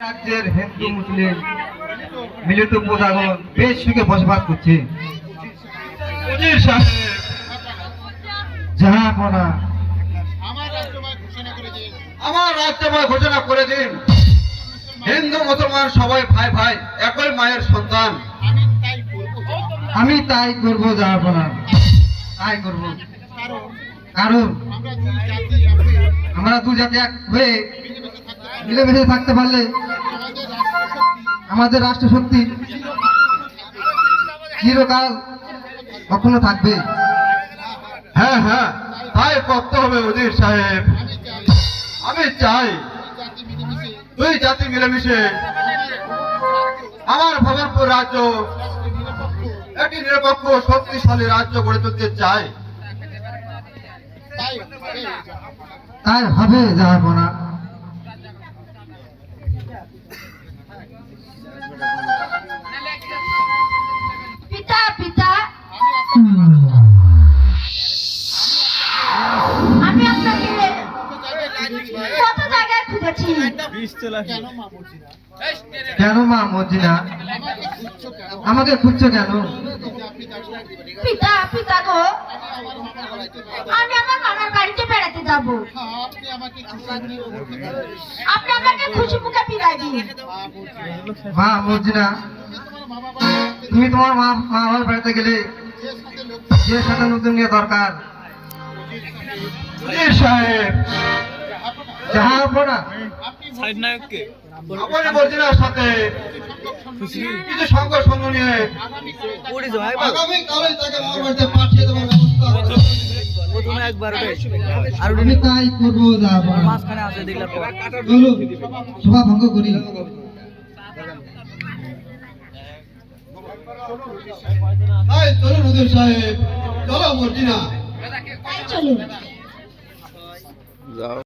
রাজ্যের হিন্দু মুসলিম মিলিত প্রজাগণ বেশ সুখে বসবাস করছে। জাহাপনা আমার রাজ্যময় ঘোষণা করে দিন, হিন্দু মুসলমান সবাই ভাই ভাই, একই মায়ের সন্তান। আমি তাই করব জাহাপনা, তাই করব। কারণ আমরা দু জাতি এক হয়ে মিলেমিশে থাকতে পারলে আমাদের রাষ্ট্র শক্তি চিরকাল কখনো থাকবে। হ্যাঁ হ্যাঁ, তাই করতে হবে উজির সাহেব। আমি চাই দুই জাতি মিলেমিশে আমার ভবনপুর রাজ্য একটি নিরপেক্ষ শক্তিশালী রাজ্য গড়ে তুলতে চাই। তাই হবে জাহাপনা। পিতা পিতা, আমি আপনাকে কত জায়গায় খুঁজেছি। কেন মা মর্জিনা, আমাকে খুঁজছো কেন? পিতা পিতা গো, আমি আমার মামার বাড়িতে বেড়াতে যাব। আপনি আমাকে খুশি মুখে বিদায় দিন। মা মর্জিনা, তুমি তোমার মা বাবার বাড়িতে গেলে যে সাথে নতুন নিয়ে দরকার সাহেব জাহাপনা, আপনি মর্জিনার সাথে কিছু সঙ্গ সঙ্গ নিয়ে আগামীকালই তাকে আমার বাড়িতে পাঠিয়ে দেওয়ার ব্যবস্থা আমি তাই করবো জাহাপনা। চলো সভা ভঙ্গ করি। চলো নজর সাহেব, চলো মর্জিনা, চলুন।